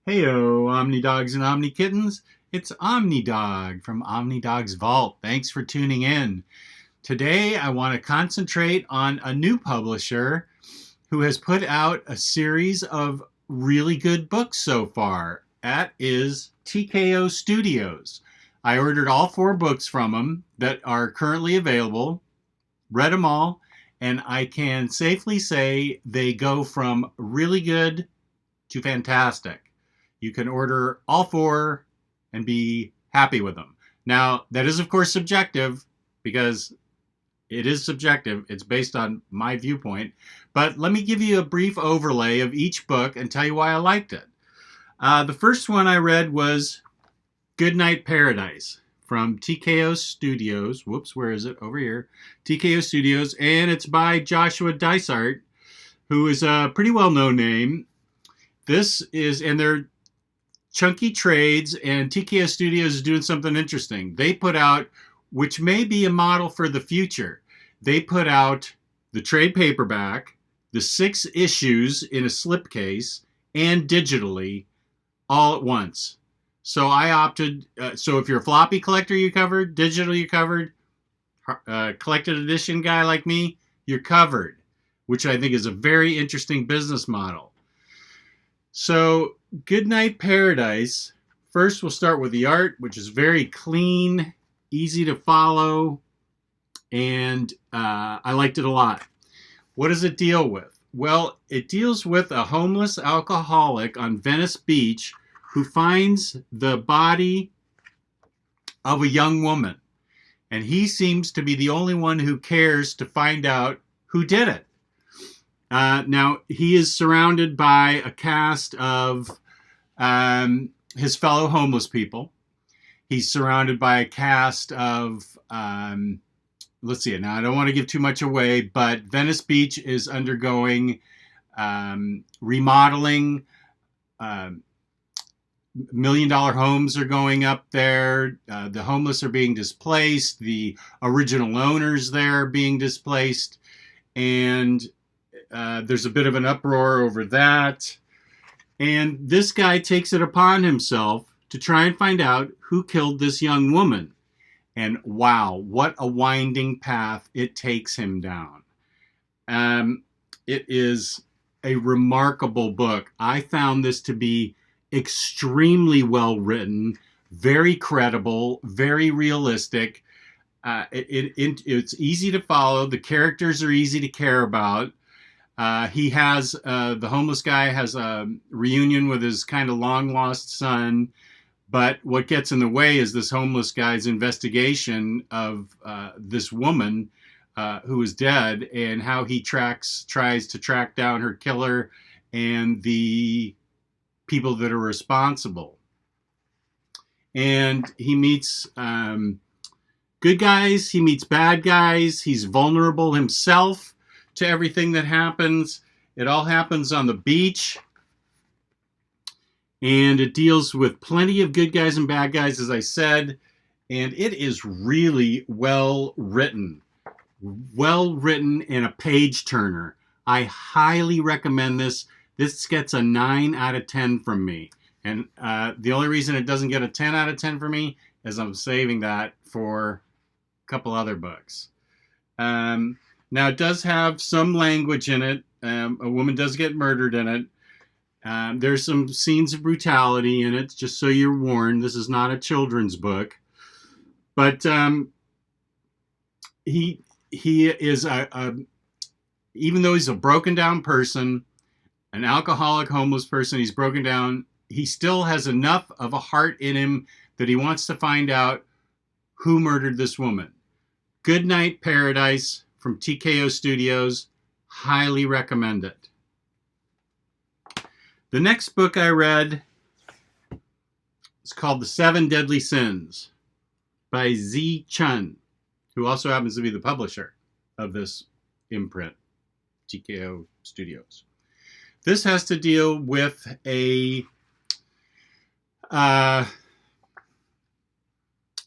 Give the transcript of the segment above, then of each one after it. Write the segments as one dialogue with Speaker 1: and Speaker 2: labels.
Speaker 1: Heyo, OmniDogs and OmniKittens. It's OmniDog from OmniDog's Vault. Thanks for tuning in. Today, I want to concentrate on a new publisher who has put out a series of really good books so far. That is TKO Studios. I ordered all 4 books from them that are currently available, read them all, and I can safely say they go from really good to fantastic. You can order all 4 and be happy with them. Now, that is, of course, subjective because it is subjective. It's based on my viewpoint. But let me give you a brief overlay of each book and tell you why I liked it. The first one I read was Goodnight Paradise from TKO Studios. Whoops, where is it? Over here. TKO Studios. And it's by Joshua Dysart, who is a pretty well-known name. And they're chunky trades, and TKO Studios is doing something interesting. They put out, which may be a model for the future, they put out the trade paperback, the 6 issues in a slipcase, and digitally all at once. So I opted, so if you're a floppy collector, you're covered. Digital, you're covered. Collected edition guy like me, you're covered, which I think is a very interesting business model. So Goodnight Paradise, first we'll start with the art, which is very clean, easy to follow, and I liked it a lot. What does it deal with? Well, it deals with a homeless alcoholic on Venice Beach who finds the body of a young woman. And he seems to be the only one who cares to find out who did it. Now, he is surrounded by a cast of his fellow homeless people. He's surrounded by a cast of, let's see, now I don't want to give too much away, but Venice Beach is undergoing remodeling. $1 million homes are going up there. The homeless are being displaced. The original owners there are being displaced. And there's a bit of an uproar over that. And this guy takes it upon himself to try and find out who killed this young woman. And wow, what a winding path it takes him down. It is a remarkable book. I found this to be extremely well written, very credible, very realistic. It's easy to follow. The characters are easy to care about. The homeless guy has a reunion with his kind of long lost son, but what gets in the way is this homeless guy's investigation of this woman who is dead and how he tries to track down her killer and the people that are responsible. And he meets good guys, he meets bad guys, he's vulnerable himself to everything that happens. It all happens on the beach. And it deals with plenty of good guys and bad guys, as I said. And it is really well written. Well written and a page turner. I highly recommend this. This gets a 9 out of 10 from me. And the only reason it doesn't get a 10 out of 10 for me is I'm saving that for a couple other books. Now, it does have some language in it. A woman does get murdered in it. There's some scenes of brutality in it, just so you're warned. This is not a children's book. But he is, even though he's a broken down person, an alcoholic, homeless person, he's broken down, he still has enough of a heart in him that he wants to find out who murdered this woman. Goodnight Paradise from TKO Studios. Highly recommend it. The next book I read is called The 7 Deadly Sins by Z Chun, who also happens to be the publisher of this imprint, TKO Studios. This has to deal with well,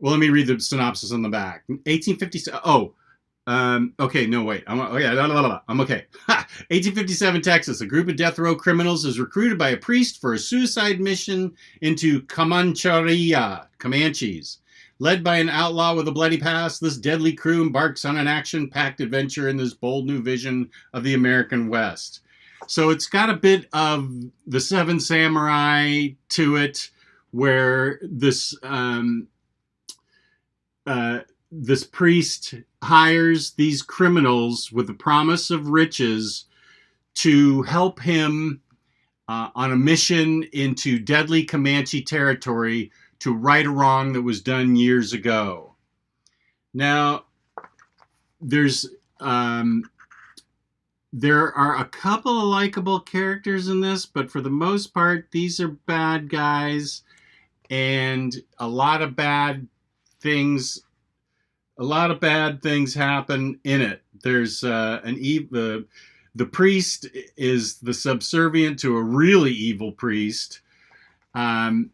Speaker 1: let me read the synopsis on the back. 1857. Okay, no, wait. I'm okay. 1857 Texas. A group of death row criminals is recruited by a priest for a suicide mission into Comanches. Led by an outlaw with a bloody past, this deadly crew embarks on an action-packed adventure in this bold new vision of the American West. So it's got a bit of the Seven Samurai to it, where this this priest hires these criminals with the promise of riches to help him on a mission into deadly Comanche territory to right a wrong that was done years ago. Now, there are a couple of likable characters in this, but for the most part, these are bad guys, and a lot of bad things happen in it. There's the priest is the subservient to a really evil priest, and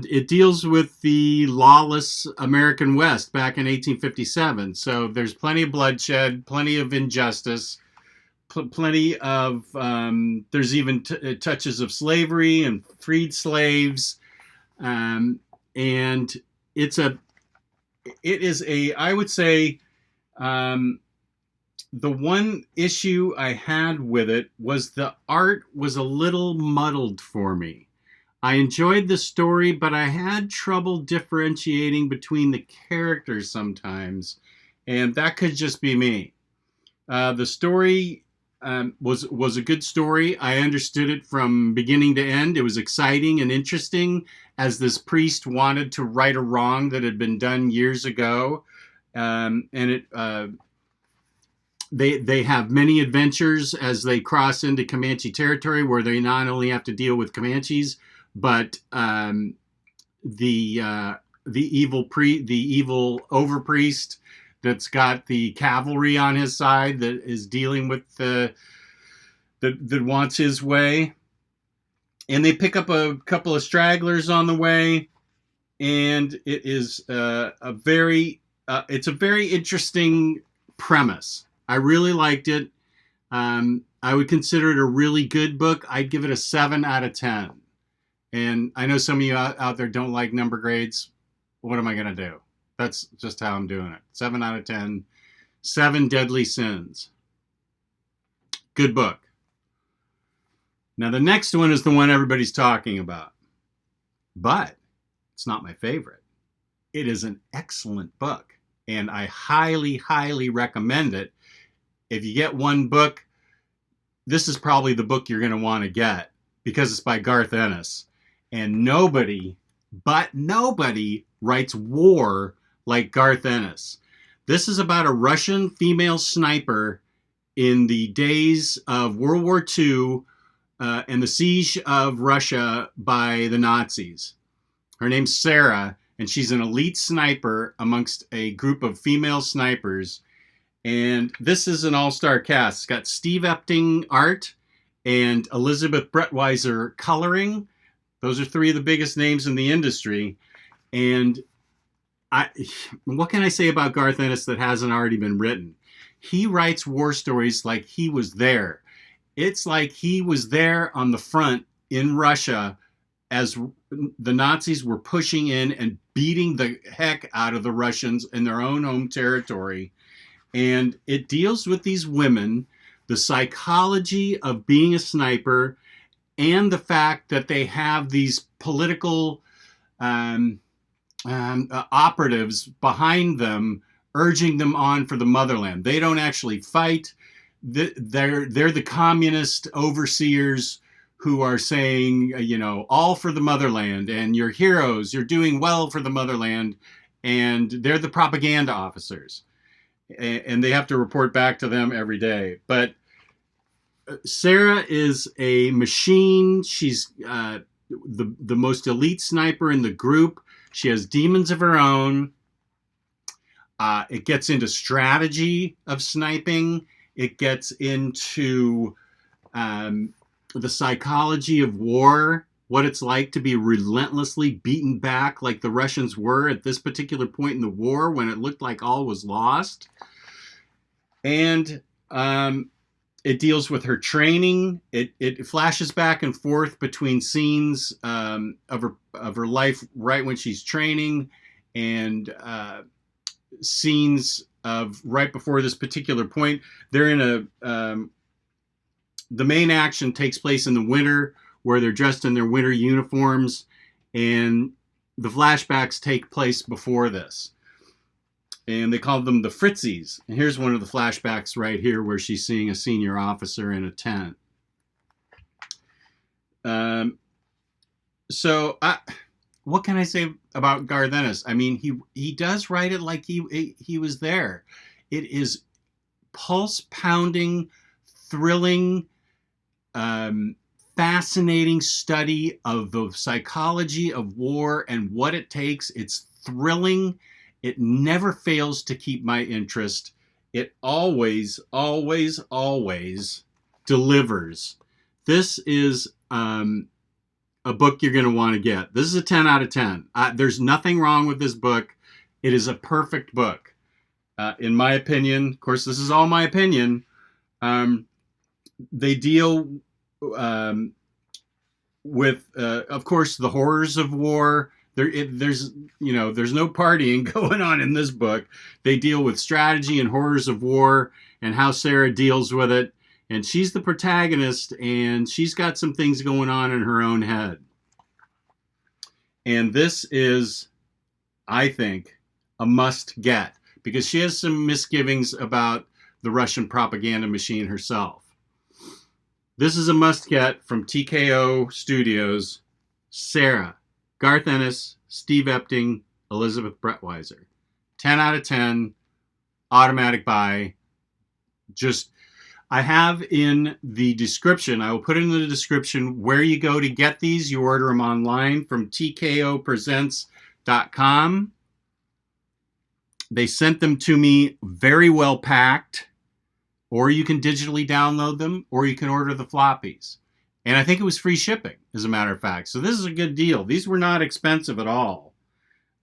Speaker 1: it deals with the lawless American West back in 1857. So there's plenty of bloodshed, plenty of injustice, plenty of there's even touches of slavery and freed slaves, and it is I would say, the one issue I had with it was the art was a little muddled for me. I enjoyed the story, but I had trouble differentiating between the characters sometimes, and that could just be me. The story was a good story. I understood it from beginning to end. It was exciting and interesting, as this priest wanted to right a wrong that had been done years ago, and they have many adventures as they cross into Comanche territory, where they not only have to deal with Comanches, but the evil overpriest that's got the cavalry on his side that is dealing with that wants his way. And they pick up a couple of stragglers on the way, and it is it's a very interesting premise. I really liked it. I would consider it a really good book. I'd give it a 7 out of 10. And I know some of you out there don't like number grades. What am I going to do? That's just how I'm doing it. 7 out of 10. 7 Deadly Sins. Good book. Now, the next one is the one everybody's talking about. But it's not my favorite. It is an excellent book, and I highly, highly recommend it. If you get one book, this is probably the book you're going to want to get, because it's by Garth Ennis. And nobody writes war like Garth Ennis. This is about a Russian female sniper in the days of World War II and the siege of Russia by the Nazis. Her name's Sara, and she's an elite sniper amongst a group of female snipers. And this is an all-star cast. It's got Steve Epting art and Elizabeth Brettweiser coloring. Those are 3 of the biggest names in the industry. And what can I say about Garth Ennis that hasn't already been written? He writes war stories like he was there. It's like he was there on the front in Russia as the Nazis were pushing in and beating the heck out of the Russians in their own home territory. And it deals with these women, the psychology of being a sniper, and the fact that they have these political operatives behind them, urging them on for the motherland. They don't actually fight. They're the communist overseers who are saying, all for the motherland, and you're heroes, you're doing well for the motherland, and they're the propaganda officers. And they have to report back to them every day. But Sara is a machine. She's the most elite sniper in the group. She has demons of her own. It gets into strategy of sniping. It gets into the psychology of war, what it's like to be relentlessly beaten back like the Russians were at this particular point in the war when it looked like all was lost. And it deals with her training. It flashes back and forth between scenes of her life right when she's training, and scenes of right before this particular point. They're in the main action takes place in the winter, where they're dressed in their winter uniforms, and the flashbacks take place before this. And they called them the Fritzies. And here's one of the flashbacks right here where she's seeing a senior officer in a tent. What can I say about Garth Ennis? I mean, he does write it like he was there. It is pulse-pounding, thrilling, fascinating study of the psychology of war and what it takes. It's thrilling. It never fails to keep my interest. It always, always, always delivers. This is a book you're going to want to get. This is a 10 out of 10. There's nothing wrong with this book. It is a perfect book. In my opinion, of course, this is all my opinion. They deal with, of course, the horrors of war. There's no partying going on in this book. They deal with strategy and horrors of war and how Sara deals with it. And she's the protagonist, and she's got some things going on in her own head. And this is, I think, a must get, because she has some misgivings about the Russian propaganda machine herself. This is a must get from TKO Studios. Sara, Garth Ennis, Steve Epting, Elizabeth Brettweiser. 10 out of 10, automatic buy. I have in the description, I will put in the description where you go to get these. You order them online from tkopresents.com. They sent them to me very well packed, or you can digitally download them, or you can order the floppies. And I think it was free shipping, as a matter of fact. So this is a good deal. These were not expensive at all.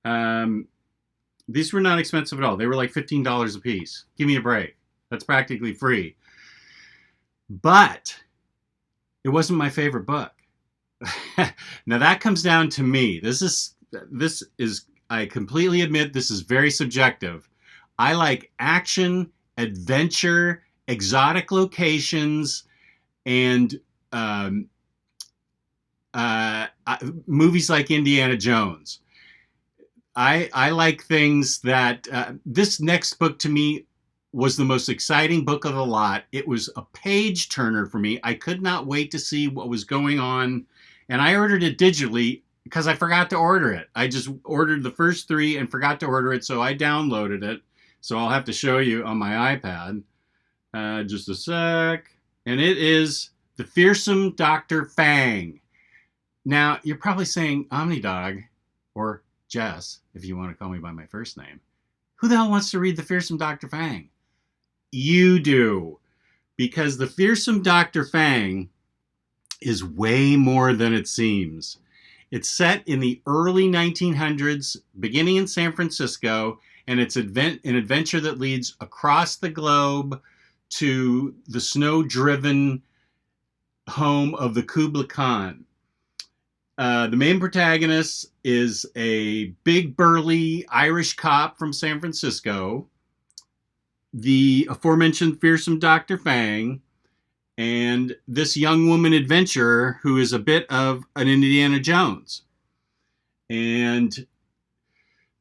Speaker 1: These were not expensive at all. They were like $15 a piece. Give me a break. That's practically free. But it wasn't my favorite book. Now that comes down to me. This is, I completely admit, this is very subjective. I like action, adventure, exotic locations, and movies like Indiana Jones. I like things that, this next book to me was the most exciting book of the lot. It was a page turner for me. I could not wait to see what was going on. And I ordered it digitally because I forgot to order it. I just ordered the first 3 and forgot to order it, so I downloaded it. So I'll have to show you on my iPad. Just a sec. And it is The Fearsome Dr. Fang. Now, you're probably saying, OmniDog, or Jess, if you want to call me by my first name, who the hell wants to read The Fearsome Dr. Fang? You do. Because The Fearsome Dr. Fang is way more than it seems. It's set in the early 1900s, beginning in San Francisco, and it's an adventure that leads across the globe to the snow-driven home of the Kublai Khan. The main protagonist is a big, burly Irish cop from San Francisco, the aforementioned Fearsome Dr. Fang, and this young woman adventurer who is a bit of an Indiana Jones. And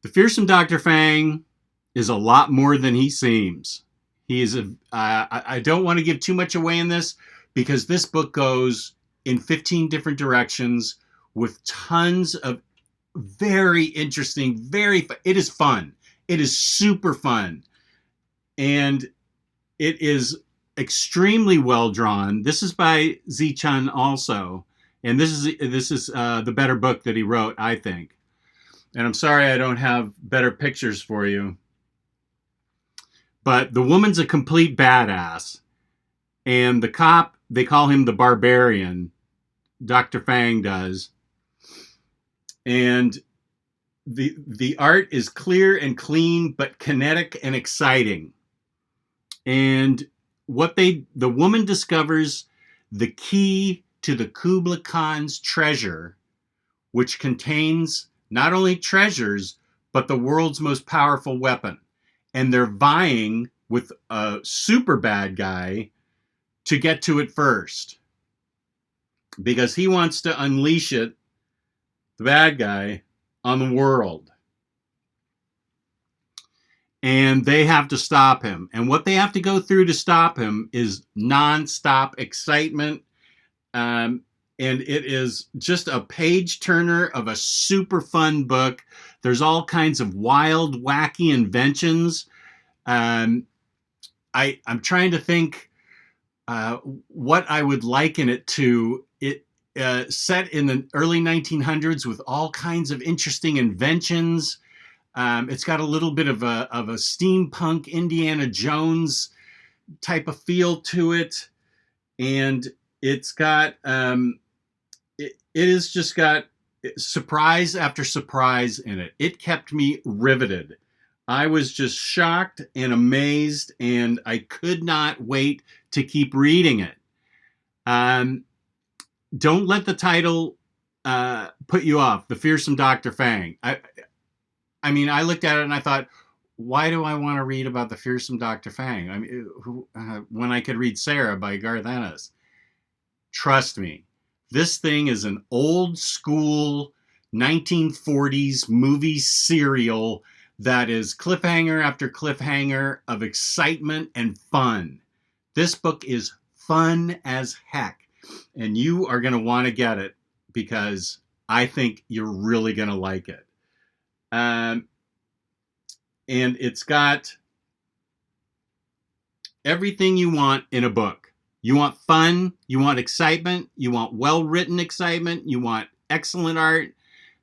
Speaker 1: the Fearsome Dr. Fang is a lot more than he seems. He is I don't want to give too much away in this, because this book goes in 15 different directions with tons of very interesting, it is fun. It is super fun. And it is extremely well drawn. This is by Zi-Chun also. And this is the better book that he wrote, I think. And I'm sorry I don't have better pictures for you. But the woman's a complete badass. And the cop, they call him the barbarian. Dr. Fang does. And the art is clear and clean, but kinetic and exciting. And the woman discovers the key to the Kublai Khan's treasure, which contains not only treasures, but the world's most powerful weapon. And they're vying with a super bad guy to get to it first, because he wants to unleash it, the bad guy, on the world. And they have to stop him. And what they have to go through to stop him is nonstop excitement. And it is just a page turner of a super fun book. There's all kinds of wild, wacky inventions. I'm trying to think what I would liken it to. It set in the early 1900s with all kinds of interesting inventions. It's got a little bit of a steampunk Indiana Jones type of feel to it, and it's got it has just got surprise after surprise in it. It kept me riveted. I was just shocked and amazed, and I could not wait to keep reading it. Don't let the title put you off. The Fearsome Dr. Fang. I mean, I looked at it and I thought, why do I want to read about the Fearsome Dr. Fang? I mean, when I could read Sara by Garth Ennis. Trust me, this thing is an old school 1940s movie serial that is cliffhanger after cliffhanger of excitement and fun. This book is fun as heck, and you are going to want to get it because I think you're really going to like it. And it's got everything you want in a book. You want fun, you want excitement, you want well-written excitement, you want excellent art.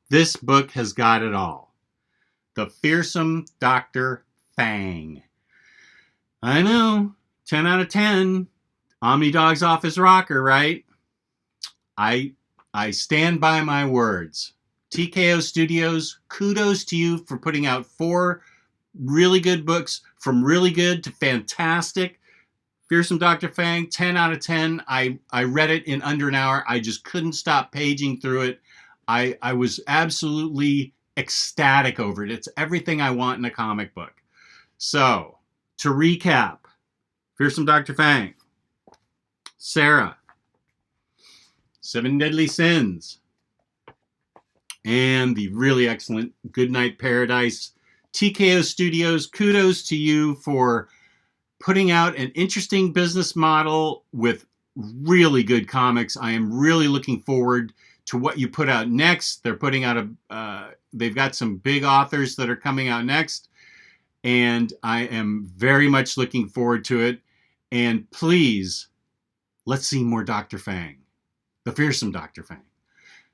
Speaker 1: This book has got it all. The Fearsome Dr. Fang. I know, 10 out of 10. OmniDog's office rocker, right? I stand by my words. TKO Studios, kudos to you for putting out 4 really good books, from really good to fantastic. Fearsome Dr. Fang, 10 out of 10. I read it in under an hour. I just couldn't stop paging through it. I was absolutely ecstatic over it. It's everything I want in a comic book. So, to recap, Fearsome Dr. Fang, Sara, 7 Deadly Sins, and the really excellent Goodnight Paradise. TKO Studios, kudos to you for putting out an interesting business model with really good comics. I am really looking forward to what you put out next. They're putting out they've got some big authors that are coming out next, and I am very much looking forward to it. And please, let's see more Dr. Fang, the Fearsome Dr. Fang.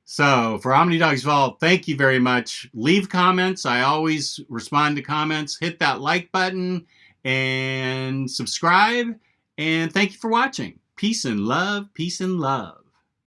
Speaker 1: So for OmniDog's Vault, thank you very much. Leave comments. I always respond to comments. Hit that like button and subscribe. And thank you for watching. Peace and love. Peace and love.